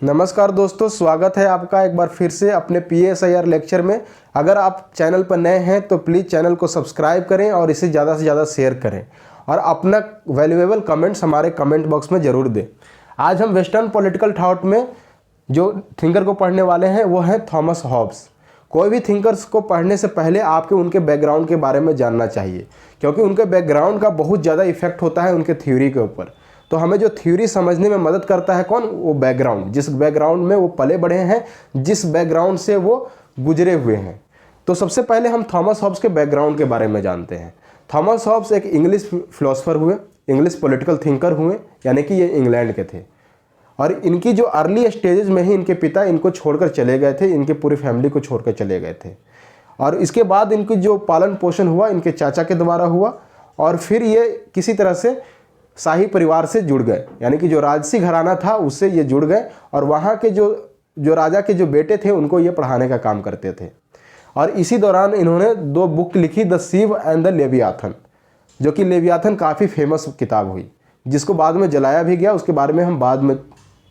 नमस्कार दोस्तों, स्वागत है आपका एक बार फिर से अपने PSIR लेक्चर में। अगर आप चैनल पर नए हैं तो प्लीज़ चैनल को सब्सक्राइब करें और इसे ज़्यादा से ज़्यादा शेयर करें और अपना वैल्यूएबल कमेंट्स हमारे कमेंट बॉक्स में ज़रूर दें। आज हम वेस्टर्न पॉलिटिकल थॉट में जो थिंकर को पढ़ने वाले हैं वो हैं थॉमस हॉब्स। कोई भी थिंकर्स को पढ़ने से पहले आपके उनके बैकग्राउंड के बारे में जानना चाहिए, क्योंकि उनके बैकग्राउंड का बहुत ज़्यादा इफेक्ट होता है उनके थ्योरी के ऊपर। तो हमें जो थ्योरी समझने में मदद करता है कौन? वो बैकग्राउंड, जिस बैकग्राउंड में वो पले बढ़े हैं, जिस बैकग्राउंड से वो गुजरे हुए हैं। तो सबसे पहले हम थॉमस हॉब्स के बैकग्राउंड के बारे में जानते हैं। थॉमस हॉब्स एक इंग्लिश फिलोसोफर हुए, इंग्लिश पॉलिटिकल थिंकर हुए, यानी कि ये इंग्लैंड के थे। और इनकी जो अर्ली स्टेजेस में ही इनके पिता इनको छोड़कर चले गए थे, इनके पूरी फैमिली को छोड़कर चले गए थे। और इसके बाद इनकी जो पालन पोषण हुआ इनके चाचा के द्वारा हुआ, और फिर ये किसी तरह से शाही परिवार से जुड़ गए, यानी कि जो राजसी घराना था उससे ये जुड़ गए, और वहाँ के जो राजा के जो बेटे थे उनको ये पढ़ाने का काम करते थे। और इसी दौरान इन्होंने 2 बुक लिखी, द सीव एंड द लेवियाथन, जो कि लेवियाथन काफ़ी फेमस किताब हुई, जिसको बाद में जलाया भी गया। उसके बारे में हम बाद में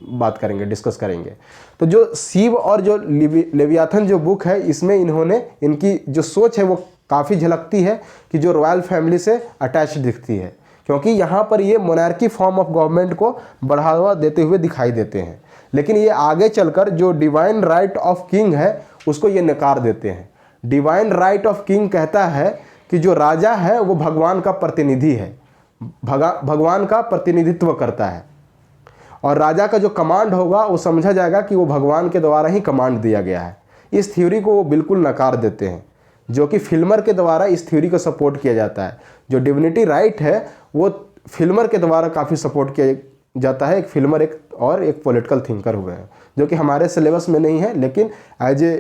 बात करेंगे, डिस्कस करेंगे। तो जो सीव और जो लेवियाथन जो बुक है, इसमें इन्होंने इनकी जो सोच है वो काफ़ी झलकती है कि जो रॉयल फैमिली से अटैच दिखती है, क्योंकि यहाँ पर ये मोनार्की फॉर्म ऑफ गवर्नमेंट को बढ़ावा देते हुए दिखाई देते हैं। लेकिन ये आगे चलकर जो डिवाइन राइट ऑफ किंग है उसको ये नकार देते हैं। डिवाइन राइट ऑफ किंग कहता है कि जो राजा है वो भगवान का प्रतिनिधि है, भगवान का प्रतिनिधित्व करता है, और राजा का जो कमांड होगा वो समझा जाएगा कि वो भगवान के द्वारा ही कमांड दिया गया है। इस थ्योरी को वो बिल्कुल नकार देते हैं, जो कि फिल्मर के द्वारा इस थ्योरी को सपोर्ट किया जाता है। जो डिविनिटी राइट है वो फिल्मर के द्वारा काफ़ी सपोर्ट किया जाता है। एक फिल्मर एक पॉलिटिकल थिंकर हुए हैं, जो कि हमारे सिलेबस में नहीं है, लेकिन एज ए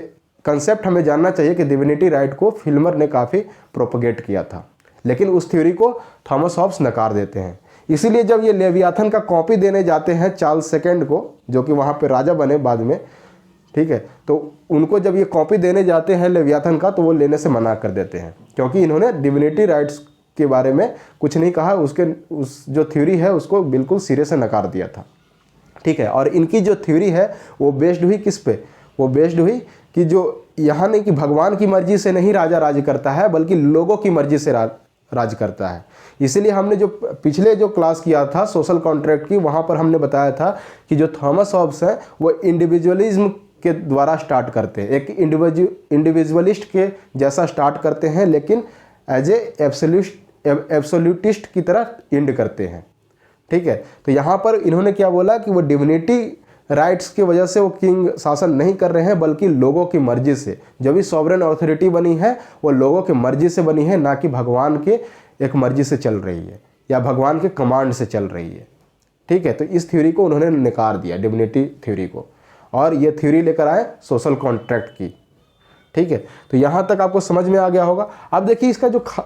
कंसेप्ट हमें जानना चाहिए कि डिविनिटी राइट को फिल्मर ने काफ़ी प्रोपगेट किया था। लेकिन उस थ्योरी को थॉमस हॉब्स नकार देते हैं। इसीलिए जब ये लेवियाथन का कॉपी देने जाते हैं चार्ल्स सेकंड को, जो कि वहाँ पे राजा बने बाद में, ठीक है, तो उनको जब ये कॉपी देने जाते हैं लेवियाथन का, तो वो लेने से मना कर देते हैं, क्योंकि इन्होंने डिविनिटी राइट्स के बारे में कुछ नहीं कहा। उस जो थ्योरी है उसको बिल्कुल सिरे से नकार दिया था, ठीक है। और इनकी जो थ्योरी है वो बेस्ड हुई किस पे? वो बेस्ड हुई कि जो यहाँ नहीं कि भगवान की मर्जी से नहीं राजा राज करता है, बल्कि लोगों की मर्जी से राज करता है। इसीलिए हमने जो पिछले जो क्लास किया था सोशल कॉन्ट्रैक्ट की, वहाँ पर हमने बताया था कि जो थॉमस हॉब्स है वो इंडिविजुअलिज्म के द्वारा स्टार्ट करते हैं, एक इंडिविजुअलिस्ट के जैसा स्टार्ट करते हैं, लेकिन एज ए एब्सोल्यूटिस्ट की तरह एंड करते हैं, ठीक है। तो यहाँ पर इन्होंने क्या बोला कि वो डिविनिटी राइट्स की वजह से वो किंग शासन नहीं कर रहे हैं, बल्कि लोगों की मर्जी से। जो भी सॉवरेन अथॉरिटी बनी है वो लोगों की मर्जी से बनी है, ना कि भगवान के एक मर्जी से चल रही है या भगवान के कमांड से चल रही है, ठीक है। तो इस थ्योरी को उन्होंने नकार दिया, डिविनिटी थ्योरी को, और ये थ्योरी लेकर आए सोशल कॉन्ट्रैक्ट की, ठीक है। तो यहाँ तक आपको समझ में आ गया होगा। अब देखिए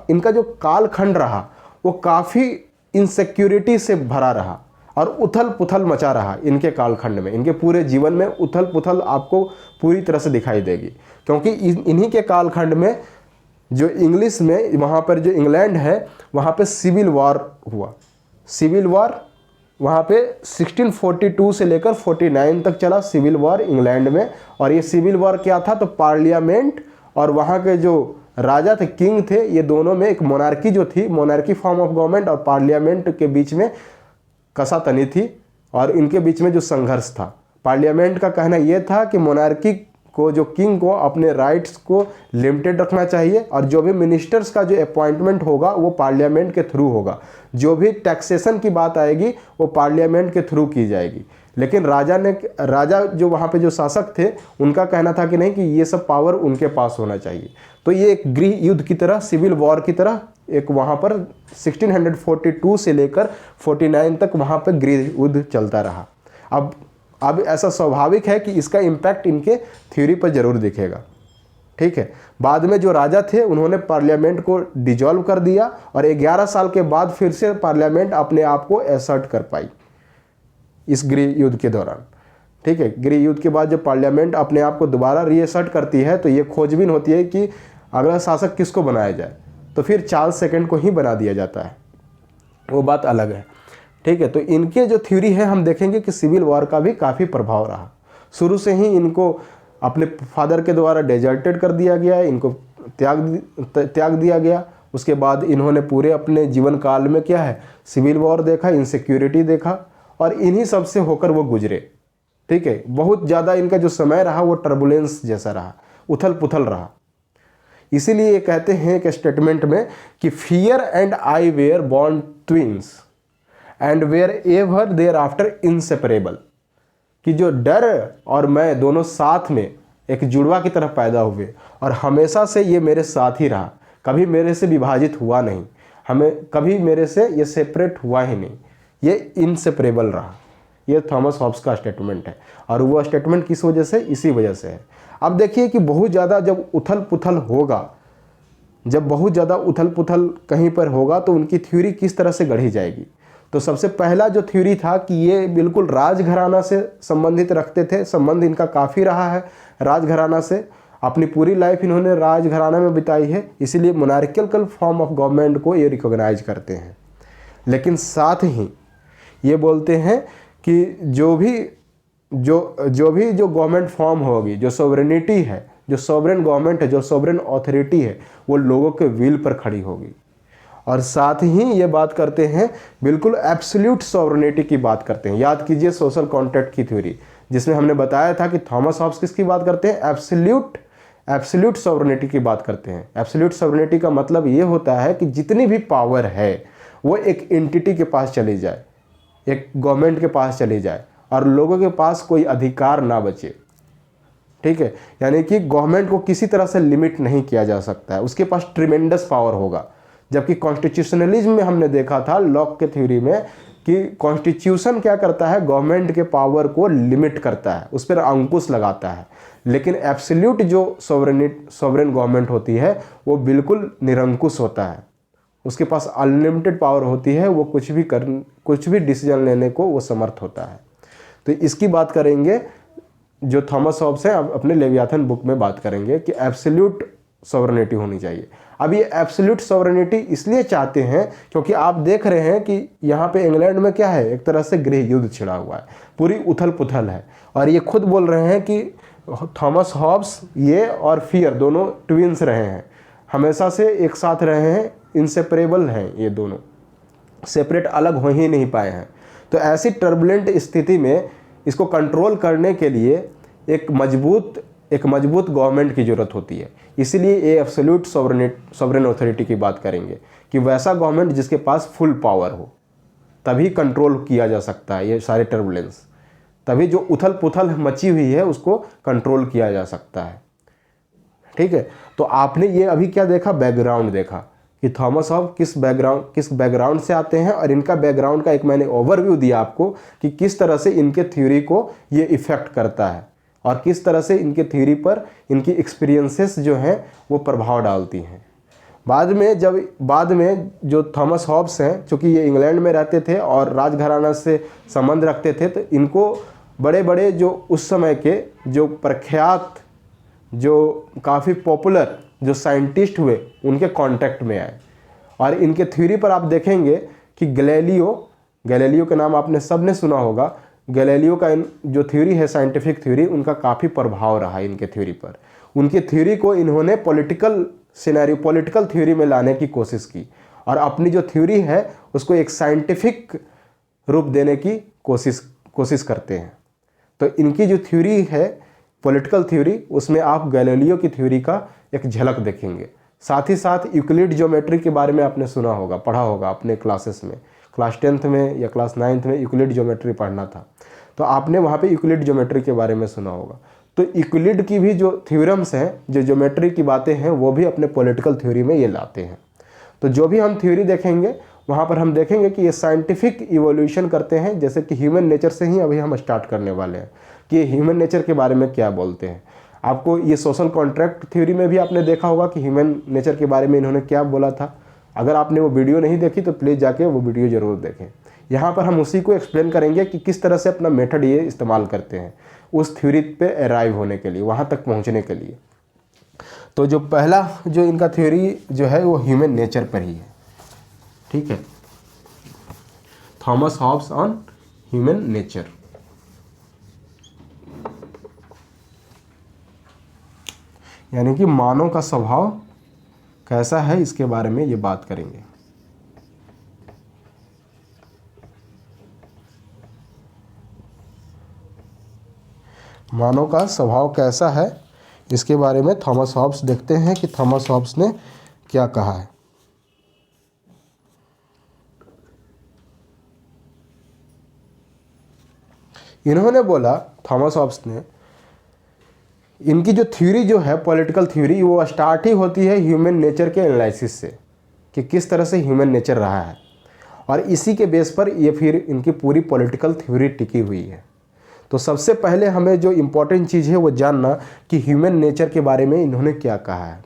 इनका जो कालखंड रहा वो काफ़ी इनसिक्योरिटी से भरा रहा और उथल पुथल मचा रहा। इनके कालखंड में, इनके पूरे जीवन में उथल पुथल आपको पूरी तरह से दिखाई देगी, क्योंकि इन्हीं के कालखंड में जो इंग्लिश में वहाँ पर जो इंग्लैंड है वहाँ पे सिविल वॉर हुआ। सिविल वॉर वहाँ पे 1642 से लेकर 49 तक चला सिविल वॉर इंग्लैंड में। और ये सिविल वॉर क्या था? तो पार्लियामेंट और वहाँ के जो राजा थे, किंग थे, ये दोनों में एक मोनार्की जो थी, मोनार्की फॉर्म ऑफ गवर्नमेंट और पार्लियामेंट के बीच में कसातनी थी, और इनके बीच में जो संघर्ष था। पार्लियामेंट का कहना यह था कि मोनार्की को, जो किंग को, अपने राइट्स को लिमिटेड रखना चाहिए, और जो भी मिनिस्टर्स का जो अपॉइंटमेंट होगा वो पार्लियामेंट के थ्रू होगा। जो भी टैक्सेशन की बात आएगी वो पार्लियामेंट के थ्रू की जाएगी। लेकिन राजा जो वहाँ पे जो शासक थे उनका कहना था कि नहीं, कि ये सब पावर उनके पास होना चाहिए। तो ये एक गृह युद्ध की तरह, सिविल वॉर की तरह एक वहाँ पर 1642 से लेकर 49 तक वहाँ पर गृह युद्ध चलता रहा। अब ऐसा स्वाभाविक है कि इसका इम्पैक्ट इनके थ्योरी पर जरूर दिखेगा, ठीक है। बाद में जो राजा थे उन्होंने पार्लियामेंट को डिजॉल्व कर दिया, और 11 साल के बाद फिर से पार्लियामेंट अपने आप को एसर्ट कर पाई इस गृह युद्ध के दौरान, ठीक है। गृह युद्ध के बाद जब पार्लियामेंट अपने आप को दोबारा रीएसर्ट करती है तो ये खोजबीन होती है कि अगला शासक किसको बनाया जाए, तो फिर चार्ल्स सेकंड को ही बना दिया जाता है, वो बात अलग है, ठीक है। तो इनके जो थ्योरी है हम देखेंगे कि सिविल वॉर का भी काफ़ी प्रभाव रहा। शुरू से ही इनको अपने फादर के द्वारा डेजर्टेड कर दिया गया, इनको त्याग दिया गया। उसके बाद इन्होंने पूरे अपने जीवन काल में क्या है, सिविल वॉर देखा, इनसिक्योरिटी देखा, और इन्हीं सब से होकर वो गुजरे। ठीक है, बहुत ज़्यादा इनका जो समय रहा वो टर्बुलेंस जैसा रहा, उथल पुथल रहा। इसीलिए ये कहते हैं एक स्टेटमेंट में कि fear and I were born twins and were ever thereafter inseparable, कि जो डर और मैं दोनों साथ में एक जुड़वा की तरह पैदा हुए और हमेशा से ये मेरे साथ ही रहा, कभी मेरे से विभाजित हुआ नहीं, हमें कभी मेरे से ये सेपरेट हुआ ही नहीं, ये इनसेपरेबल रहा। ये थॉमस हॉब्स का स्टेटमेंट है, और वो स्टेटमेंट किस वजह से, इसी वजह से है। अब देखिए कि बहुत ज़्यादा जब उथल पुथल होगा, जब बहुत ज़्यादा उथल पुथल कहीं पर होगा तो उनकी थ्योरी किस तरह से गढ़ी जाएगी। तो सबसे पहला जो थ्योरी था कि ये बिल्कुल राजघराना से संबंधित रखते थे, संबंध इनका काफ़ी रहा है राजघराना से, अपनी पूरी लाइफ इन्होंने राजघराना में बिताई है, इसीलिए मोनार्किकल फॉर्म ऑफ गवर्नमेंट को ये रिकॉग्नाइज करते हैं। लेकिन साथ ही ये बोलते हैं कि जो भी गवर्नमेंट फॉर्म होगी, जो सॉवरेनिटी है, जो सॉवरेन गवर्नमेंट है, जो सॉवरेन अथॉरिटी है, वो लोगों के विल पर खड़ी होगी। और साथ ही ये बात करते हैं बिल्कुल एब्सोल्यूट सॉवरेनिटी की बात करते हैं। याद कीजिए सोशल कॉन्ट्रैक्ट की थ्योरी, जिसमें हमने बताया था कि थॉमस हॉब्स किसकी बात करते हैं, एब्सोल्यूट सॉवरेनिटी की बात करते हैं। एब्सोल्यूट सॉवरेनिटी का मतलब ये होता है कि जितनी भी पावर है वो एक एंटिटी के पास चली जाए, एक गवर्नमेंट के पास चली जाए, और लोगों के पास कोई अधिकार ना बचे। ठीक है, यानी कि गवर्नमेंट को किसी तरह से लिमिट नहीं किया जा सकता है, उसके पास ट्रिमेंडस पावर होगा। जबकि कॉन्स्टिट्यूशनलिज्म में हमने देखा था लॉक के थ्योरी में कि कॉन्स्टिट्यूशन क्या करता है, गवर्नमेंट के पावर को लिमिट करता है, उस पर अंकुश लगाता है। लेकिन एब्सोल्यूट जो सॉवरेन गवर्नमेंट होती है वो बिल्कुल निरंकुश होता है, उसके पास अनलिमिटेड पावर होती है, वो कुछ भी डिसीजन लेने को वो समर्थ होता है। तो इसकी बात करेंगे जो थॉमस हॉब्स हैं, अब अपने लेवियाथन बुक में बात करेंगे कि एब्सोल्यूट सॉवरेनिटी होनी चाहिए। अब ये एब्सोल्यूट सॉवरेनिटी इसलिए चाहते हैं क्योंकि आप देख रहे हैं कि यहाँ पे इंग्लैंड में क्या है, एक तरह से गृह युद्ध छिड़ा हुआ है, पूरी उथल पुथल है। और ये खुद बोल रहे हैं कि थॉमस हॉब्स ये और फियर दोनों ट्विंस रहे हैं, हमेशा से एक साथ रहे हैं, इनसेपरेबल हैं, ये दोनों सेपरेट अलग हो ही नहीं पाए हैं। तो ऐसी टर्बुलेंट स्थिति में इसको कंट्रोल करने के लिए एक मजबूत गवर्नमेंट की ज़रूरत होती है। इसीलिए ये एब्सोल्यूट सॉवरेन अथॉरिटी की बात करेंगे कि वैसा गवर्नमेंट जिसके पास फुल पावर हो, तभी कंट्रोल किया जा सकता है ये सारे टर्बुलेंस, तभी जो उथल पुथल मची हुई है उसको कंट्रोल किया जा सकता है। ठीक है, तो आपने ये अभी क्या देखा, बैकग्राउंड देखा कि थॉमस हॉब्स किस बैकग्राउंड से आते हैं, और इनका बैकग्राउंड का एक मैंने ओवरव्यू दिया आपको कि किस तरह से इनके थ्योरी को ये इफ़ेक्ट करता है और किस तरह से इनके थ्योरी पर इनकी एक्सपीरियंसेस जो हैं वो प्रभाव डालती हैं। बाद में जो थॉमस हॉब्स हैं, चूँकि ये इंग्लैंड में रहते थे और राजघराना से संबंध रखते थे, तो इनको बड़े बड़े जो उस समय के जो प्रख्यात, जो काफ़ी पॉपुलर जो साइंटिस्ट हुए, उनके कांटेक्ट में आए। और इनके थ्योरी पर आप देखेंगे कि गैलीलियो के नाम आपने सबने सुना होगा। गैलीलियो का जो थ्योरी है, साइंटिफिक थ्योरी, उनका काफ़ी प्रभाव रहा इनके थ्योरी पर। उनकी थ्योरी को इन्होंने पॉलिटिकल थ्योरी में लाने की कोशिश की, और अपनी जो थ्योरी है उसको एक साइंटिफिक रूप देने की कोशिश करते हैं। तो इनकी जो थ्योरी है पॉलिटिकल थ्योरी, उसमें आप गैलीलियो की थ्योरी का एक झलक देखेंगे। साथ ही साथ यूक्लिड ज्योमेट्री के बारे में आपने सुना होगा, पढ़ा होगा अपने क्लासेस में, क्लास 10th में या क्लास 9th में यूक्लिड ज्योमेट्री पढ़ना था, तो आपने वहाँ पे यूक्लिड ज्योमेट्री के बारे में सुना होगा। तो यूक्लिड की भी जो थ्योरम्स हैं, जो ज्योमेट्री की बातें हैं, वो भी अपने पॉलिटिकल थ्योरी में ये लाते हैं। तो जो भी हम थ्योरी देखेंगे वहाँ पर हम देखेंगे कि ये साइंटिफिक इवोल्यूशन करते हैं। जैसे कि ह्यूमन नेचर से ही अभी हम स्टार्ट करने वाले हैं कि ह्यूमन नेचर के बारे में क्या बोलते हैं। आपको ये सोशल कॉन्ट्रैक्ट थ्योरी में भी आपने देखा होगा कि ह्यूमन नेचर के बारे में इन्होंने क्या बोला था। अगर आपने वो वीडियो नहीं देखी तो प्लीज़ जाके वो वीडियो ज़रूर देखें। यहाँ पर हम उसी को एक्सप्लेन करेंगे कि किस तरह से अपना मेथड ये इस्तेमाल करते हैं उस थ्योरी पे अराइव होने के लिए, वहाँ तक पहुँचने के लिए। तो जो पहला जो इनका थ्योरी जो है वो ह्यूमन नेचर पर ही है। ठीक है, Thomas Hobbes on human nature. यानी कि मानव का स्वभाव कैसा है, इसके बारे में ये बात करेंगे। मानव का स्वभाव कैसा है, इसके बारे में थॉमस हॉब्स देखते हैं कि थॉमस हॉब्स ने क्या कहा है। इन्होंने बोला, थॉमस हॉब्स ने, इनकी जो थ्योरी जो है पॉलिटिकल थ्योरी, वो स्टार्ट ही होती है ह्यूमन नेचर के एनालिसिस से कि किस तरह से ह्यूमन नेचर रहा है, और इसी के बेस पर ये फिर इनकी पूरी पॉलिटिकल थ्योरी टिकी हुई है। तो सबसे पहले हमें जो इम्पोर्टेंट चीज़ है वो जानना कि ह्यूमन नेचर के बारे में इन्होंने क्या कहा है।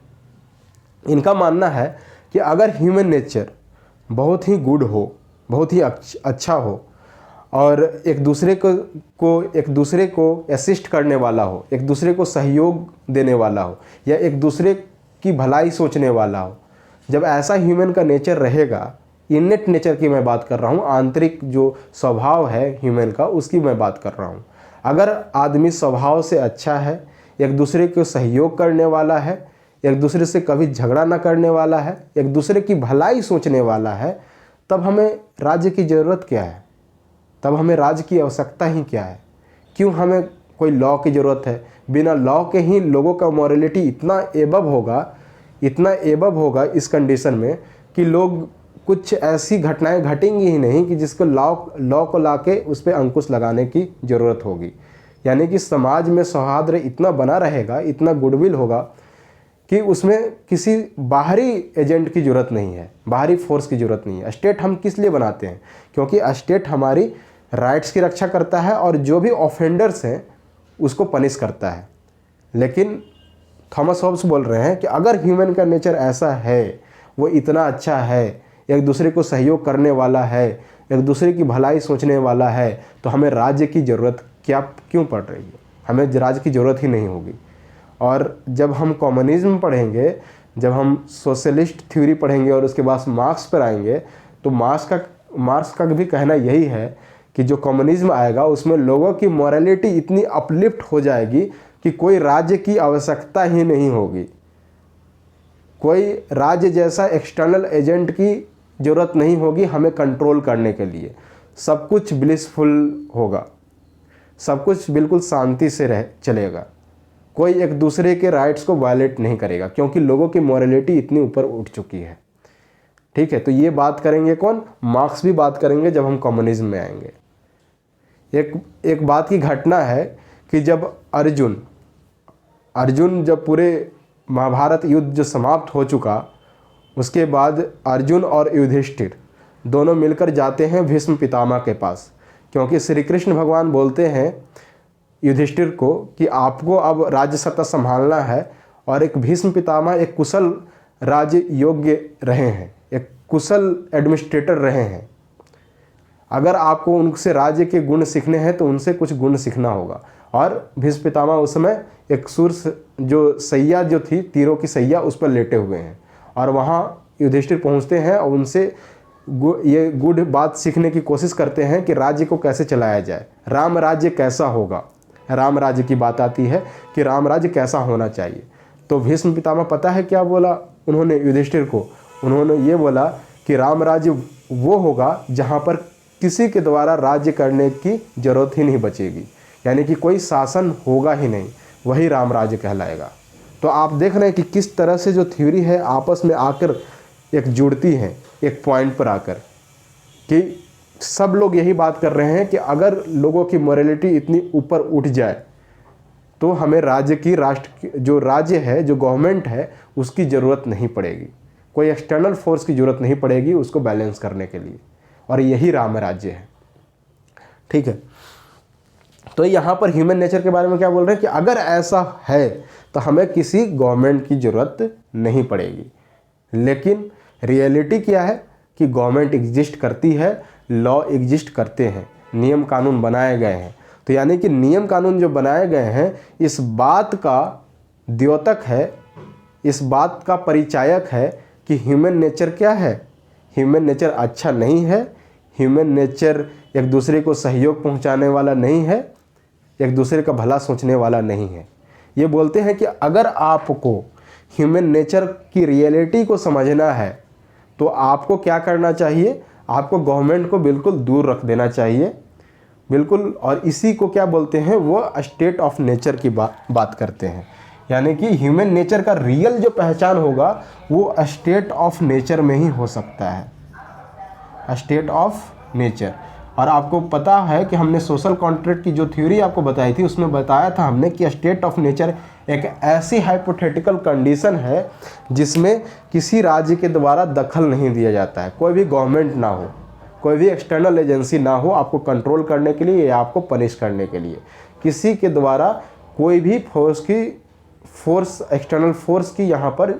इनका मानना है कि अगर ह्यूमन नेचर बहुत ही गुड हो, बहुत ही अच्छा हो, और एक दूसरे को असिस्ट करने वाला हो, एक दूसरे को सहयोग देने वाला हो, या एक दूसरे की भलाई सोचने वाला हो, जब ऐसा ह्यूमन का नेचर रहेगा, इनेट नेचर की मैं बात कर रहा हूँ, आंतरिक जो स्वभाव है ह्यूमन का, उसकी मैं बात कर रहा हूँ। अगर आदमी स्वभाव से अच्छा है, एक दूसरे को सहयोग करने वाला है, एक दूसरे से कभी झगड़ा ना करने वाला है, एक दूसरे की भलाई सोचने वाला है, तब हमें राज्य की ज़रूरत क्या है? तब हमें राज्य की आवश्यकता ही क्या है? क्यों हमें कोई लॉ की ज़रूरत है? बिना लॉ के ही लोगों का मॉरलिटी इतना एबव होगा इस कंडीशन में कि लोग, कुछ ऐसी घटनाएं घटेंगी ही नहीं कि जिसको लॉ को लाके उस पर अंकुश लगाने की ज़रूरत होगी। यानी कि समाज में सौहार्द इतना बना रहेगा, इतना गुडविल होगा कि उसमें किसी बाहरी एजेंट की ज़रूरत नहीं है, बाहरी फोर्स की ज़रूरत नहीं है। स्टेट हम किस लिए बनाते हैं? क्योंकि स्टेट हमारी राइट्स की रक्षा करता है और जो भी ऑफेंडर्स हैं उसको पनिश करता है। लेकिन थॉमस हॉब्स बोल रहे हैं कि अगर ह्यूमन का नेचर ऐसा है, वो इतना अच्छा है, एक दूसरे को सहयोग करने वाला है, एक दूसरे की भलाई सोचने वाला है, तो हमें राज्य की ज़रूरत क्यों पड़ रही है? हमें राज्य की ज़रूरत ही नहीं होगी। और जब हम कम्युनिज्म पढ़ेंगे, जब हम सोशलिस्ट थ्योरी पढ़ेंगे और उसके बाद मार्क्स पर आएंगे, तो मार्क्स का भी कहना यही है कि जो कम्युनिज्म आएगा उसमें लोगों की मॉरलिटी इतनी अपलिफ्ट हो जाएगी कि कोई राज्य की आवश्यकता ही नहीं होगी, कोई राज्य जैसा एक्सटर्नल एजेंट की ज़रूरत नहीं होगी हमें कंट्रोल करने के लिए। सब कुछ ब्लिसफुल होगा, सब कुछ बिल्कुल शांति से चलेगा, कोई एक दूसरे के राइट्स को वायलेट नहीं करेगा, क्योंकि लोगों की मॉरलिटी इतनी ऊपर उठ चुकी है। ठीक है, तो ये बात करेंगे कौन? मार्क्स भी बात करेंगे जब हम कम्युनिज्म में आएंगे। एक बात की घटना है कि जब अर्जुन जब पूरे महाभारत युद्ध जो समाप्त हो चुका, उसके बाद अर्जुन और युधिष्ठिर दोनों मिलकर जाते हैं भीष्म पितामह के पास, क्योंकि श्री कृष्ण भगवान बोलते हैं युधिष्ठिर को कि आपको अब राज्य सत्ता संभालना है, और एक भीष्म पितामह एक कुशल राज्य योग्य रहे हैं, एक कुशल एडमिनिस्ट्रेटर रहे हैं। अगर आपको उनसे राज्य के गुण सीखने हैं तो उनसे कुछ गुण सीखना होगा। और भीष्म पितामह उस समय एक जो सैया जो थी, तीरों की सैया, उस पर लेटे हुए हैं, और वहाँ युधिष्ठिर पहुँचते हैं और उनसे ये गुड बात सीखने की कोशिश करते हैं कि राज्य को कैसे चलाया जाए, राम राज्य कैसा होगा। राम राज्य की बात आती है कि राम राज्य कैसा होना चाहिए। तो भीष्म पितामह पता है क्या बोला उन्होंने युधिष्ठिर को? उन्होंने ये बोला कि राम राज्य वो होगा जहाँ पर किसी के द्वारा राज्य करने की ज़रूरत ही नहीं बचेगी, यानी कि कोई शासन होगा ही नहीं, वही राम राज्य कहलाएगा। तो आप देख रहे हैं कि किस तरह से जो थ्योरी है आपस में आकर एक जुड़ती हैं, एक पॉइंट पर आकर, कि सब लोग यही बात कर रहे हैं कि अगर लोगों की मॉरलिटी इतनी ऊपर उठ जाए तो हमें जो राज्य है, जो गवर्नमेंट है, उसकी ज़रूरत नहीं पड़ेगी, कोई एक्सटर्नल फोर्स की ज़रूरत नहीं पड़ेगी उसको बैलेंस करने के लिए, और यही राम राज्य है। ठीक है, तो यहाँ पर ह्यूमन नेचर के बारे में क्या बोल रहे हैं कि अगर ऐसा है तो हमें किसी गवर्नमेंट की ज़रूरत नहीं पड़ेगी। लेकिन रियलिटी क्या है कि गवर्नमेंट एग्जिस्ट करती है, लॉ एग्जिस्ट करते हैं, नियम कानून बनाए गए हैं। तो यानी कि नियम कानून जो बनाए गए हैं, इस बात का द्योतक है, इस बात का परिचायक है कि ह्यूमन नेचर क्या है, ह्यूमन नेचर अच्छा नहीं है ह्यूमन नेचर एक दूसरे को सहयोग पहुंचाने वाला नहीं है, एक दूसरे का भला सोचने वाला नहीं है। ये बोलते हैं कि अगर आपको ह्यूमन नेचर की रियलिटी को समझना है तो आपको क्या करना चाहिए, आपको गवर्नमेंट को बिल्कुल दूर रख देना चाहिए, बिल्कुल। और इसी को क्या बोलते हैं, वो स्टेट ऑफ नेचर की बात करते हैं। यानी कि ह्यूमन नेचर का रियल जो पहचान होगा वो स्टेट ऑफ नेचर में ही हो सकता है, स्टेट ऑफ नेचर। और आपको पता है कि हमने सोशल कॉन्ट्रैक्ट की जो थ्योरी आपको बताई थी उसमें बताया था हमने कि स्टेट ऑफ नेचर एक ऐसी हाइपोथेटिकल कंडीशन है जिसमें किसी राज्य के द्वारा दखल नहीं दिया जाता है, कोई भी गवर्नमेंट ना हो, कोई भी एक्सटर्नल एजेंसी ना हो आपको कंट्रोल करने के लिए या आपको पनिश करने के लिए, किसी के द्वारा कोई भी फोर्स एक्सटर्नल फोर्स की यहाँ पर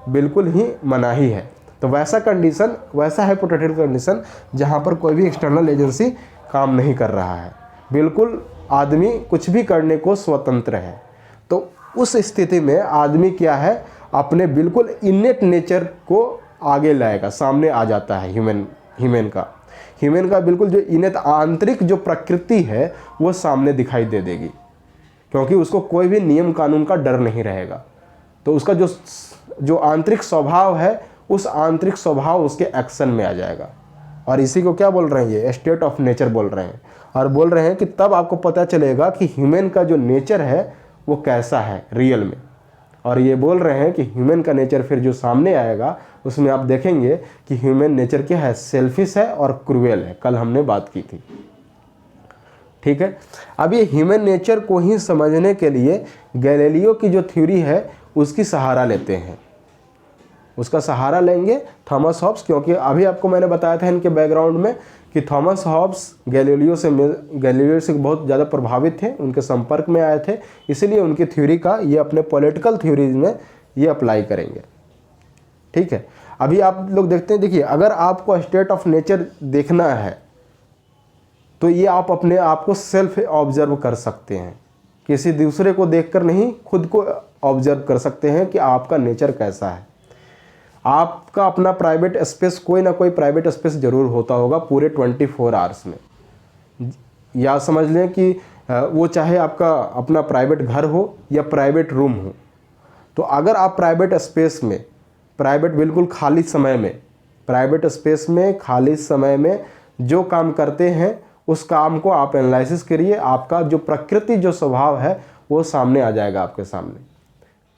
बिल्कुल ही मनाही है। तो वैसा कंडीशन, वैसा हाइपोथेटिकल कंडीशन जहाँ पर कोई भी एक्सटर्नल एजेंसी काम नहीं कर रहा है, बिल्कुल आदमी कुछ भी करने को स्वतंत्र है। तो उस स्थिति में आदमी क्या है, अपने बिल्कुल इनेट नेचर को आगे लाएगा, सामने आ जाता है ह्यूमन का बिल्कुल जो इनेट आंतरिक जो प्रकृति है वो सामने दिखाई दे देगी, क्योंकि उसको कोई भी नियम कानून का डर नहीं रहेगा। तो उसका जो आंतरिक स्वभाव है उस आंतरिक स्वभाव उसके एक्शन में आ जाएगा। और इसी को क्या बोल रहे हैं, ये स्टेट ऑफ नेचर बोल रहे हैं। और बोल रहे हैं कि तब आपको पता चलेगा कि ह्यूमन का जो नेचर है वो कैसा है रियल में। और ये बोल रहे हैं कि ह्यूमन का नेचर फिर जो सामने आएगा उसमें आप देखेंगे कि ह्यूमन नेचर क्या है, सेल्फिश है और क्रूएल है। कल हमने बात की थी, ठीक है। अब ये ह्यूमन नेचर को ही समझने के लिए गैलीलियो की जो थ्योरी है उसकी सहारा लेते हैं, उसका सहारा लेंगे थॉमस हॉब्स। क्योंकि अभी आपको मैंने बताया था इनके बैकग्राउंड में कि थॉमस हॉब्स गैलीलियो से बहुत ज़्यादा प्रभावित थे, उनके संपर्क में आए थे, इसीलिए उनकी थ्योरी का ये अपने पॉलिटिकल थ्योरीज में ये अप्लाई करेंगे, ठीक है। अभी आप लोग देखते हैं, देखिए अगर आपको स्टेट ऑफ नेचर देखना है तो ये आप अपने आप को सेल्फ ऑब्जर्व कर सकते हैं, किसी दूसरे को देखकर नहीं, खुद को ऑब्जर्व कर सकते हैं कि आपका नेचर कैसा है। आपका अपना प्राइवेट स्पेस, कोई ना कोई प्राइवेट स्पेस ज़रूर होता होगा पूरे 24 आवर्स में। या समझ लें कि वो चाहे आपका अपना प्राइवेट घर हो या प्राइवेट रूम हो। तो अगर आप प्राइवेट स्पेस में, प्राइवेट बिल्कुल खाली समय में, प्राइवेट स्पेस में खाली समय में जो काम करते हैं उस काम को आप एनालिसिस करिए, आपका जो प्रकृति जो स्वभाव है वो सामने आ जाएगा आपके सामने,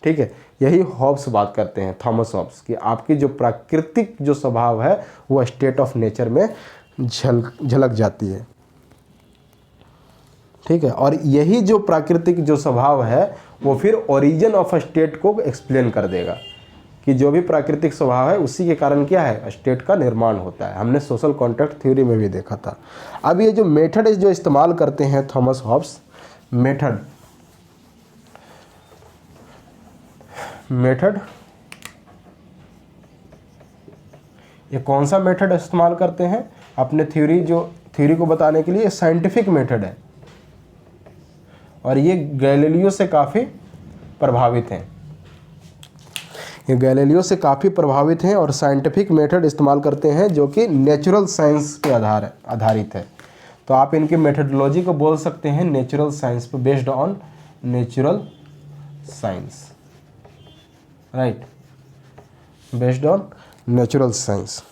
ठीक है। यही हॉब्स बात करते हैं, थॉमस हॉब्स, कि आपकी जो प्राकृतिक जो स्वभाव है वो स्टेट ऑफ नेचर में झलक जाती है, ठीक है। और यही जो प्राकृतिक जो स्वभाव है वो फिर ओरिजिन ऑफ स्टेट को एक्सप्लेन कर देगा कि जो भी प्राकृतिक स्वभाव है उसी के कारण क्या है, स्टेट का निर्माण होता है। हमने सोशल कॉन्ट्रैक्ट थ्योरी में भी देखा था। अब ये जो मेथड जो इस्तेमाल करते हैं थॉमस हॉब्स, मेथड ये कौन सा मेथड इस्तेमाल करते हैं अपने थ्योरी को बताने के लिए, साइंटिफिक मेथड है। और ये गैलीलियो से काफ़ी प्रभावित हैं, ये गैलीलियो से काफ़ी प्रभावित हैं और साइंटिफिक मेथड इस्तेमाल करते हैं जो कि नेचुरल साइंस पे आधारित है। तो आप इनकी मेथडोलॉजी को बोल सकते हैं नेचुरल साइंस पे, based on natural science, right, based on natural science.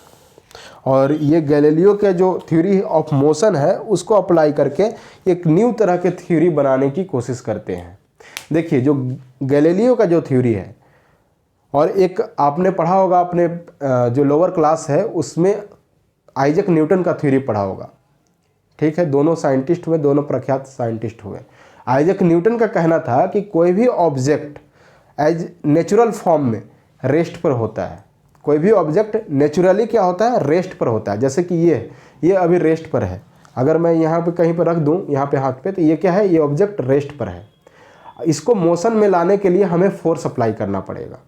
और ये गैलीलियो के जो थ्योरी ऑफ मोशन है उसको अप्लाई करके एक न्यू तरह के थ्योरी बनाने की कोशिश करते हैं। देखिए जो गैलीलियो का जो थ्योरी है, और एक आपने पढ़ा होगा अपने जो लोअर क्लास है उसमें आइजैक न्यूटन का थ्योरी पढ़ा होगा, ठीक है। दोनों साइंटिस्ट हुए, दोनों प्रख्यात साइंटिस्ट हुए। आइजैक न्यूटन का कहना था कि कोई भी ऑब्जेक्ट एज नेचुरल फॉर्म में रेस्ट पर होता है, कोई भी ऑब्जेक्ट नेचुरली क्या होता है, रेस्ट पर होता है। जैसे कि ये अभी रेस्ट पर है, अगर मैं यहाँ पे कहीं पर रख दूँ यहाँ पे हाथ पे, तो ये क्या है, ये ऑब्जेक्ट रेस्ट पर है। इसको मोशन में लाने के लिए हमें फोर्स अप्लाई करना पड़ेगा,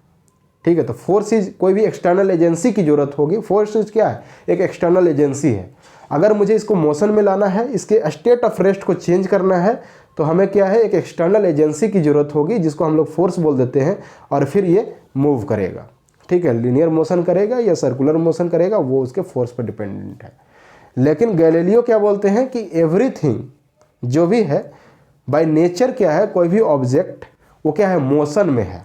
ठीक है। तो फोर्स इज कोई भी एक्सटर्नल एजेंसी की जरूरत होगी। फोर्स इज क्या है, एक एक्सटर्नल एजेंसी है। अगर मुझे इसको मोशन में लाना है, इसके स्टेट ऑफ रेस्ट को चेंज करना है, तो हमें क्या है, एक एक्सटर्नल एजेंसी की जरूरत होगी जिसको हम लोग फोर्स बोल देते हैं। और फिर ये मूव करेगा, ठीक है। लीनियर मोशन करेगा या सर्कुलर मोशन करेगा, वो उसके फोर्स पर डिपेंडेंट है। लेकिन गैलीलियो क्या बोलते हैं कि एवरीथिंग जो भी है बाय नेचर क्या है, कोई भी ऑब्जेक्ट वो क्या है, मोशन में है।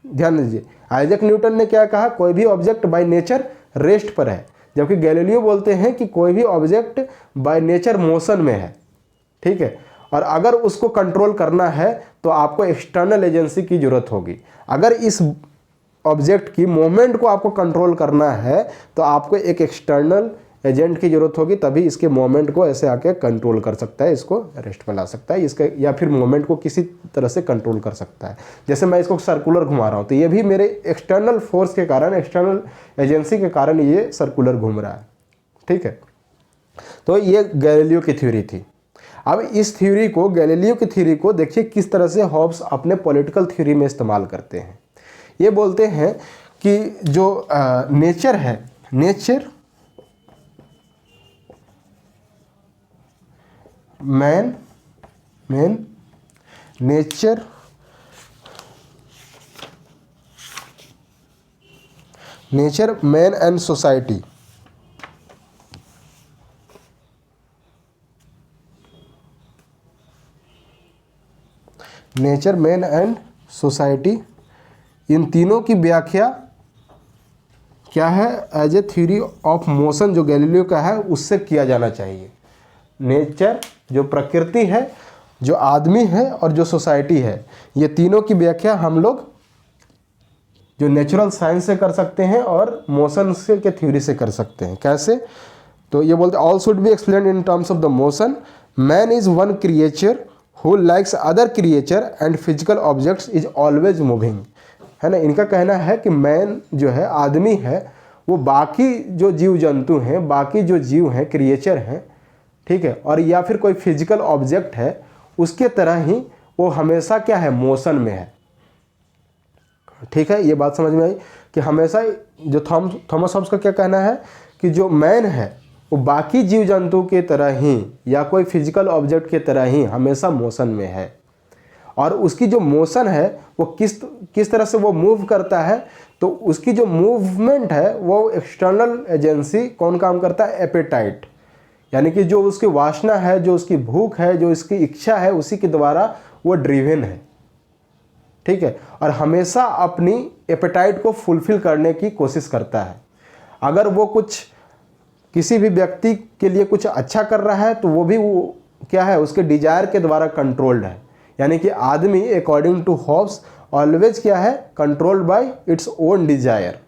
ध्यान दीजिए, आइजैक न्यूटन ने क्या कहा, कोई भी ऑब्जेक्ट बाय नेचर रेस्ट पर है, जबकि गैलीलियो बोलते हैं कि कोई भी ऑब्जेक्ट बाय नेचर मोशन में है। ठीक है, और अगर उसको कंट्रोल करना है तो आपको एक्सटर्नल एजेंसी की जरूरत होगी। अगर इस ऑब्जेक्ट की मूवमेंट को आपको कंट्रोल करना है तो आपको एक एक्सटर्नल एजेंट की जरूरत होगी, तभी इसके मोमेंट को ऐसे आके कंट्रोल कर सकता है, इसको रेस्ट पे ला सकता है, इसका या फिर मोमेंट को किसी तरह से कंट्रोल कर सकता है। जैसे मैं इसको सर्कुलर घुमा रहा हूँ तो ये भी मेरे एक्सटर्नल फोर्स के कारण, एक्सटर्नल एजेंसी के कारण ये सर्कुलर घूम रहा है। ठीक है, तो ये गैलीलियो की थ्योरी थी। अब इस थ्योरी को, गैलीलियो की थ्योरी को देखिए किस तरह से हॉब्स अपने पॉलिटिकल थ्योरी में इस्तेमाल करते हैं। ये बोलते हैं कि जो नेचर है, nature man nature man and society, nature man and society, इन तीनों की व्याख्या क्या है, as a theory of motion जो गैलीलियो का है उससे किया जाना चाहिए। नेचर जो प्रकृति है, जो आदमी है और जो सोसाइटी है, ये तीनों की व्याख्या हम लोग जो नेचुरल साइंस से कर सकते हैं और मोशन से के थ्योरी से कर सकते हैं। कैसे, तो ये बोलते हैं all should be explained in terms of the motion, man is one creature who likes other creature and physical objects is always moving, है ना। इनका कहना है कि मैन जो है, आदमी है, वो बाकी जो जीव जंतु हैं, बाकी जो जीव हैं, क्रिएचर हैं, ठीक है, और या फिर कोई फिजिकल ऑब्जेक्ट है, उसके तरह ही वो हमेशा क्या है, मोशन में है। ठीक है, ये बात समझ में आई कि हमेशा जो थॉमस हॉब्स का क्या कहना है कि जो मैन है वो बाकी जीव जंतु के तरह ही या कोई फिजिकल ऑब्जेक्ट के तरह ही हमेशा मोशन में है, और उसकी जो मोशन है वो किस तरह से वो मूव करता है, तो उसकी जो मूवमेंट है वो एक्सटर्नल एजेंसी कौन काम करता है, एपेटाइट, यानी कि जो उसकी वासना है, जो उसकी भूख है, जो इसकी इच्छा है, उसी के द्वारा वो ड्रिवन है। ठीक है, और हमेशा अपनी एपेटाइट को फुलफिल करने की कोशिश करता है। अगर वो कुछ किसी भी व्यक्ति के लिए कुछ अच्छा कर रहा है तो वो भी वो क्या है, उसके डिजायर के द्वारा कंट्रोल्ड है। यानी कि आदमी अकॉर्डिंग टू हॉब्स ऑलवेज क्या है, controlled by its own desire,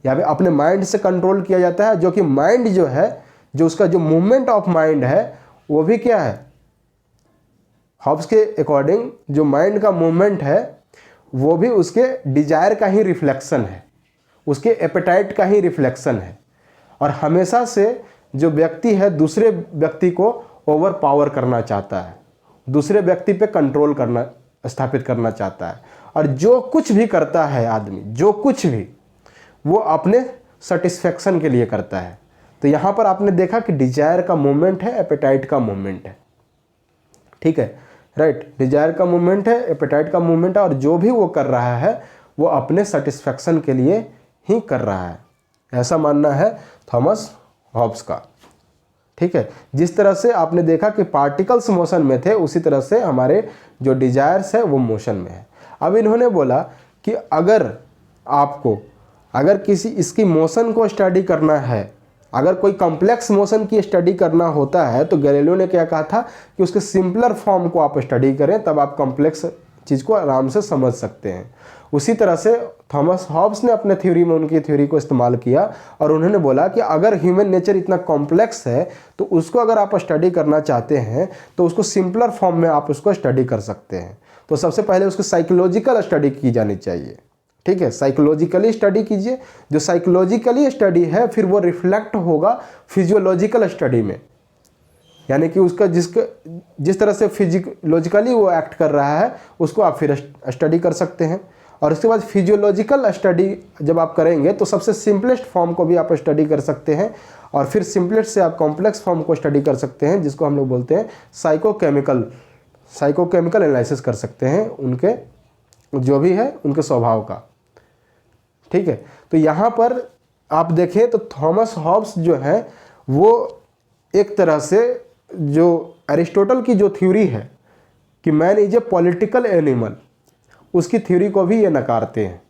या फिर अपने माइंड से कंट्रोल किया जाता है, जो कि माइंड जो है, जो उसका जो मूवमेंट ऑफ माइंड है वो भी क्या है, हॉब्स के अकॉर्डिंग जो माइंड का मूवमेंट है वो भी उसके डिजायर का ही रिफ्लेक्शन है, उसके एपेटाइट का ही रिफ्लेक्शन है। और हमेशा से जो व्यक्ति है दूसरे व्यक्ति को ओवर पावर करना चाहता है, दूसरे व्यक्ति पे कंट्रोल करना, स्थापित करना चाहता है, और जो कुछ भी करता है आदमी, जो कुछ भी, वो अपने सेटिस्फेक्शन के लिए करता है। तो यहाँ पर आपने देखा कि डिजायर का मूवमेंट है, एपेटाइट का मूवमेंट है। ठीक है, राइट, डिजायर का मूवमेंट है, एपेटाइट का मूवमेंट है, और जो भी वो कर रहा है वो अपने सेटिस्फेक्शन के लिए ही कर रहा है, ऐसा मानना है थॉमस हॉब्स का। ठीक है, जिस तरह से आपने देखा कि पार्टिकल्स मोशन में थे, उसी तरह से हमारे जो डिजायर्स है वो मोशन में है। अब इन्होंने बोला कि अगर किसी इसकी मोशन को स्टडी करना है, अगर कोई कॉम्प्लेक्स मोशन की स्टडी करना होता है, तो गैलीलियो ने क्या कहा था कि उसके सिंपलर फॉर्म को आप स्टडी करें, तब आप कॉम्प्लेक्स चीज़ को आराम से समझ सकते हैं। उसी तरह से थॉमस हॉब्स ने अपने थ्योरी में उनकी थ्योरी को इस्तेमाल किया, और उन्होंने बोला कि अगर ह्यूमन नेचर इतना कॉम्प्लेक्स है तो उसको अगर आप स्टडी करना चाहते हैं तो उसको सिंपलर फॉर्म में आप उसको स्टडी कर सकते हैं। तो सबसे पहले उसको साइकोलॉजिकल स्टडी की जानी चाहिए। ठीक है, साइकोलॉजिकली स्टडी कीजिए। जो साइकोलॉजिकली स्टडी है फिर वो रिफ्लेक्ट होगा फिजियोलॉजिकल स्टडी में, यानी कि उसका जिस तरह से फिजियोलॉजिकली वो एक्ट कर रहा है उसको आप फिर स्टडी कर सकते हैं। और उसके बाद फिजियोलॉजिकल स्टडी जब आप करेंगे तो सबसे सिंपलेस्ट फॉर्म को भी आप स्टडी कर सकते हैं, और फिर सिंपलेस्ट से आप कॉम्प्लेक्स फॉर्म को स्टडी कर सकते हैं, जिसको हम लोग बोलते हैं साइकोकेमिकल एनालिसिस कर सकते हैं उनके जो भी है उनके स्वभाव का। ठीक है, तो यहाँ पर आप देखें तो थॉमस हॉब्स जो है वो एक तरह से जो एरिस्टोटल की जो थ्योरी है कि man is a political animal, उसकी थ्योरी को भी ये नकारते हैं,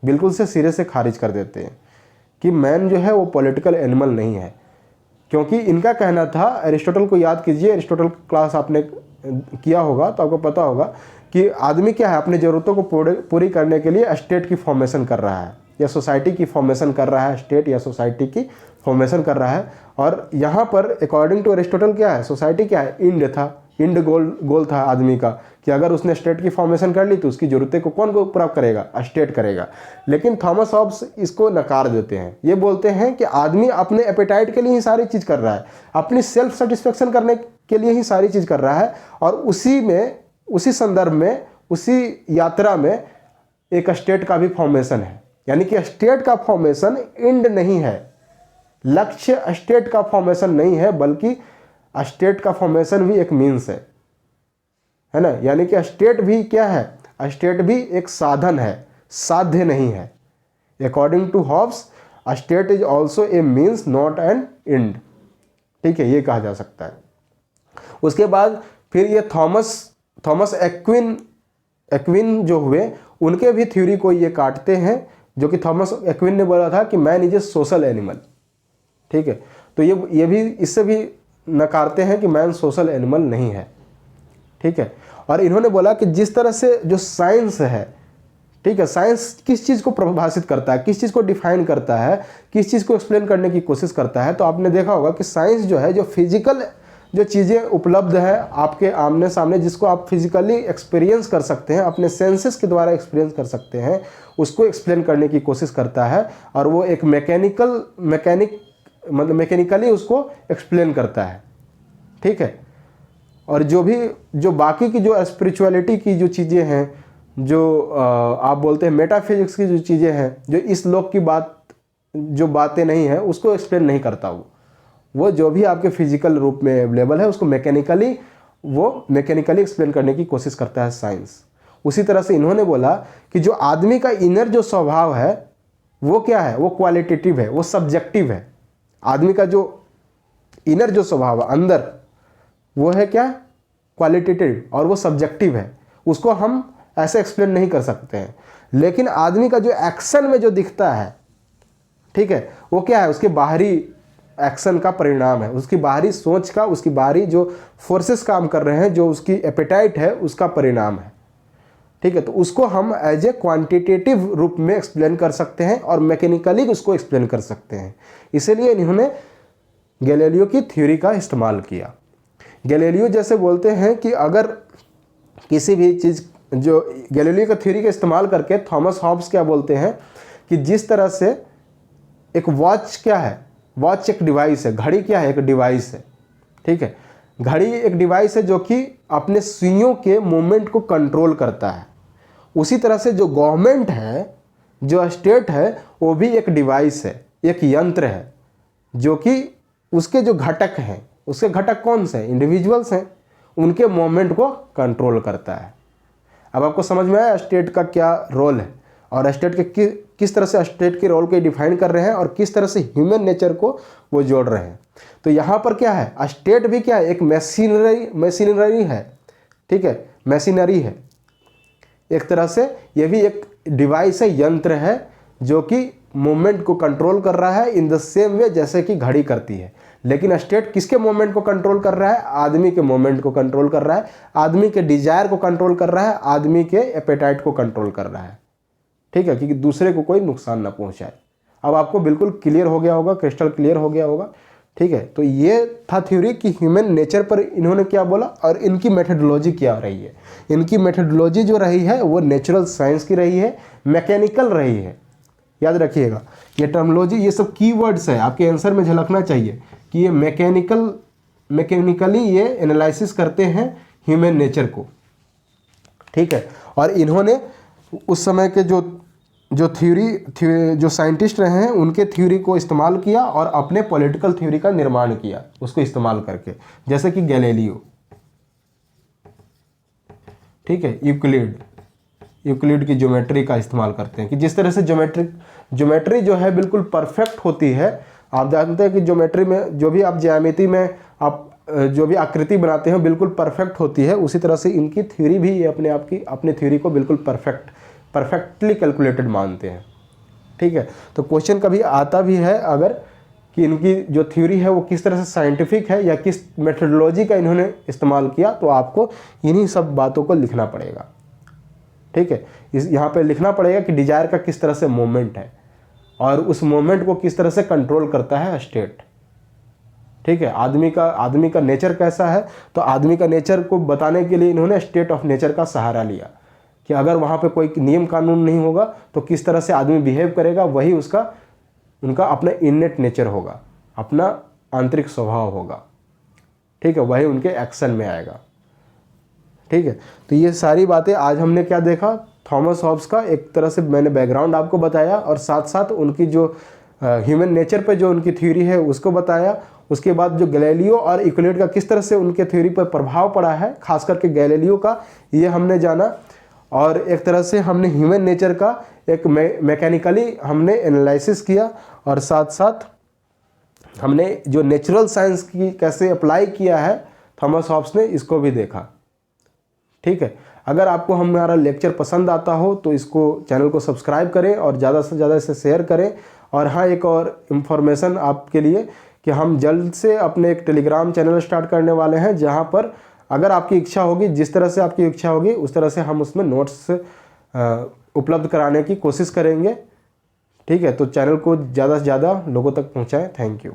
बिल्कुल से सिरे से खारिज कर देते हैं कि मैन जो है वो पॉलिटिकल एनिमल नहीं है। क्योंकि इनका कहना था, एरिस्टोटल को याद कीजिए, एरिस्टोटल क्लास आपने किया होगा तो आपको पता होगा कि आदमी क्या है, अपनी ज़रूरतों को पूरी करने के लिए स्टेट की फॉर्मेशन कर रहा है या सोसाइटी की फॉर्मेशन कर रहा है, स्टेट या सोसाइटी की फॉर्मेशन कर रहा है। और यहाँ पर अकॉर्डिंग टू एरिस्टोटल क्या है, सोसाइटी क्या है, इंड था, इंड गोल था आदमी का कि अगर उसने स्टेट की फॉर्मेशन कर ली तो उसकी ज़रूरतें को कौन को पूरा करेगा, स्टेट करेगा। लेकिन थॉमस हॉब्स इसको नकार देते हैं, ये बोलते हैं कि आदमी अपने एपेटाइट के लिए ही सारी चीज़ कर रहा है, अपनी सेल्फ सेटिस्फेक्शन करने के लिए ही सारी चीज़ कर रहा है, और उसी संदर्भ में, उसी यात्रा में एक स्टेट का भी फॉर्मेशन है। यानी कि स्टेट का फॉर्मेशन एंड नहीं है, लक्ष्य स्टेट का फॉर्मेशन नहीं है, बल्कि स्टेट का फॉर्मेशन भी एक मीन्स है ना। यानी कि स्टेट भी क्या है, स्टेट भी एक साधन है, साध्य नहीं है। According to Hobbes state is also a means not an end. ठीक है, ये कहा जा सकता है। उसके बाद फिर ये थॉमस एक्विन जो हुए, उनके भी थ्योरी को ये काटते हैं, जो कि थॉमस एक्विन ने बोला था कि man is a social animal. ठीक है, तो ये भी इससे भी नकारते हैं कि मैन सोशल एनिमल नहीं है। ठीक है, और इन्होंने बोला कि जिस तरह से जो साइंस है, ठीक है, साइंस किस चीज़ को परिभाषित करता है, किस चीज़ को डिफाइन करता है, किस चीज़ को एक्सप्लेन करने की कोशिश करता है, तो आपने देखा होगा कि साइंस जो है, जो फिजिकल जो चीज़ें उपलब्ध है आपके आमने सामने, जिसको आप फिजिकली एक्सपीरियंस कर सकते हैं, अपने सेंसेस के द्वारा एक्सपीरियंस कर सकते हैं, उसको एक्सप्लेन करने की कोशिश करता है। और वो एक मैकेनिकली उसको एक्सप्लेन करता है। ठीक है, और जो बाकी की जो स्पिरिचुअलिटी की जो चीज़ें हैं, जो आप बोलते हैं मेटाफिजिक्स की जो चीज़ें हैं, जो इस लोक की जो बातें नहीं हैं, उसको एक्सप्लेन नहीं करता वो जो भी आपके फिजिकल रूप में अवेलेबल है उसको मैकेनिकली एक्सप्लेन करने की कोशिश करता है साइंस। उसी तरह से इन्होंने बोला कि जो आदमी का इनर जो स्वभाव है वो क्या है, वो क्वालिटेटिव है, वो सब्जेक्टिव है। आदमी का जो इनर जो स्वभाव है अंदर, वो है क्या, क्वालिटेटिव, और वो सब्जेक्टिव है, उसको हम ऐसे एक्सप्लेन नहीं कर सकते हैं। लेकिन आदमी का जो एक्शन में जो दिखता है, ठीक है, वो क्या है, उसके बाहरी एक्शन का परिणाम है, उसकी बाहरी सोच का, उसकी बाहरी जो फोर्सेस काम कर रहे हैं, जो उसकी एपेटाइट है, उसका परिणाम है। ठीक है, तो उसको हम एज ए क्वांटिटेटिव रूप में एक्सप्लेन कर सकते हैं और मैकेनिकली उसको एक्सप्लेन कर सकते हैं। इसीलिए इन्होंने गैलीलियो की थ्योरी का इस्तेमाल किया। गैलीलियो जैसे बोलते हैं कि अगर किसी भी चीज़, जो गैलीलियो का थ्योरी का इस्तेमाल करके थॉमस हॉब्स क्या बोलते हैं कि जिस तरह से एक वॉच क्या है, वॉच एक डिवाइस है, घड़ी क्या है, एक डिवाइस है। ठीक है, घड़ी एक डिवाइस है जो कि अपने सुइयों के मूवमेंट को कंट्रोल करता है। उसी तरह से जो गवर्नमेंट है, जो स्टेट है, वो भी एक डिवाइस है, एक यंत्र है, जो कि उसके जो घटक हैं, उसके घटक कौन से हैं, इंडिविजुअल्स हैं, उनके मूवमेंट को कंट्रोल करता है। अब आपको समझ में आया स्टेट का क्या रोल है, और स्टेट के किस तरह से स्टेट के रोल को डिफाइन कर रहे हैं, और किस तरह से ह्यूमन नेचर को वो जोड़ रहे हैं। तो यहाँ पर क्या है, स्टेट भी क्या है, एक मशीनरी है। ठीक है, मशीनरी है एक तरह से, ये भी एक डिवाइस है, यंत्र है, जो कि मूवमेंट को कंट्रोल कर रहा है इन द सेम वे जैसे कि घड़ी करती है। लेकिन स्टेट किसके मूवमेंट को कंट्रोल कर रहा है, आदमी के मूवमेंट को कंट्रोल कर रहा है, आदमी के डिजायर को कंट्रोल कर रहा है, आदमी के एपेटाइट को कंट्रोल कर रहा है। ठीक है, क्योंकि दूसरे को कोई नुकसान ना पहुंचाए। अब आपको बिल्कुल क्लियर हो गया होगा, क्रिस्टल क्लियर हो गया होगा। ठीक है, तो ये था थ्योरी कि ह्यूमन नेचर पर इन्होंने क्या बोला और इनकी मेथडोलॉजी क्या रही है। इनकी मेथडोलॉजी जो रही है वो नेचुरल साइंस की रही है, मैकेनिकल रही है। याद रखिएगा, ये टर्मोलॉजी, ये सब कीवर्ड्स है, आपके आंसर में झलकना चाहिए कि ये मैकेनिकली ये एनालिसिस करते हैं ह्यूमन नेचर को। ठीक है, और इन्होंने उस समय के जो थ्योरी जो साइंटिस्ट रहे हैं उनके थ्योरी को इस्तेमाल किया और अपने पॉलिटिकल थ्योरी का निर्माण किया उसको इस्तेमाल करके, जैसे कि गैलीलियो। ठीक है, यूक्लिड की ज्योमेट्री का इस्तेमाल करते हैं कि जिस तरह से ज्योमेट्री जो है बिल्कुल परफेक्ट होती है, आप जानते हैं कि ज्योमेट्री में जो भी आप ज्यामिति में आप जो भी आकृति बनाते हैं बिल्कुल परफेक्ट होती है, उसी तरह से इनकी थ्योरी भी ये अपने आप की अपनी थ्योरी को बिल्कुल परफेक्टली कैलकुलेटेड मानते हैं। ठीक है, तो क्वेश्चन कभी आता भी है अगर कि इनकी जो थ्योरी है वो किस तरह से साइंटिफिक है या किस मेथडोलॉजी का इन्होंने इस्तेमाल किया, तो आपको इन्हीं सब बातों को लिखना पड़ेगा। ठीक है, यहाँ पे लिखना पड़ेगा कि डिजायर का किस तरह से मूवमेंट है और उस मूवमेंट को किस तरह से कंट्रोल करता है स्टेट। ठीक है, आदमी का नेचर कैसा है, तो आदमी का नेचर को बताने के लिए इन्होंने स्टेट ऑफ नेचर का सहारा लिया कि अगर वहाँ पे कोई नियम कानून नहीं होगा तो किस तरह से आदमी बिहेव करेगा, वही उनका अपना इननेट नेचर होगा, अपना आंतरिक स्वभाव होगा। ठीक है, वही उनके एक्शन में आएगा। ठीक है, तो ये सारी बातें आज हमने क्या देखा, थॉमस हॉब्स का एक तरह से मैंने बैकग्राउंड आपको बताया और साथ साथ उनकी जो ह्यूमन नेचर पे जो उनकी थ्योरी है उसको बताया। उसके बाद जो गैलीलियो और यूक्लिड का किस तरह से उनके थ्योरी पर प्रभाव पड़ा है, खास करके गैलीलियो का, ये हमने जाना। और एक तरह से हमने ह्यूमन नेचर का एक मैकेनिकली हमने एनालिसिस किया और साथ साथ हमने जो नेचुरल साइंस की कैसे अप्लाई किया है थॉमस हॉब्स ने, इसको भी देखा। ठीक है, अगर आपको हमारा लेक्चर पसंद आता हो तो इसको चैनल को सब्सक्राइब करें और ज़्यादा से ज़्यादा इसे शेयर करें। और हाँ, एक और इन्फॉर्मेशन आपके लिए कि हम जल्द से अपने एक टेलीग्राम चैनल स्टार्ट करने वाले हैं, जहाँ पर अगर आपकी इच्छा होगी, जिस तरह से आपकी इच्छा होगी उस तरह से हम उसमें नोट्स उपलब्ध कराने की कोशिश करेंगे। ठीक है, तो चैनल को ज़्यादा से ज़्यादा लोगों तक पहुँचाएँ। Thank you.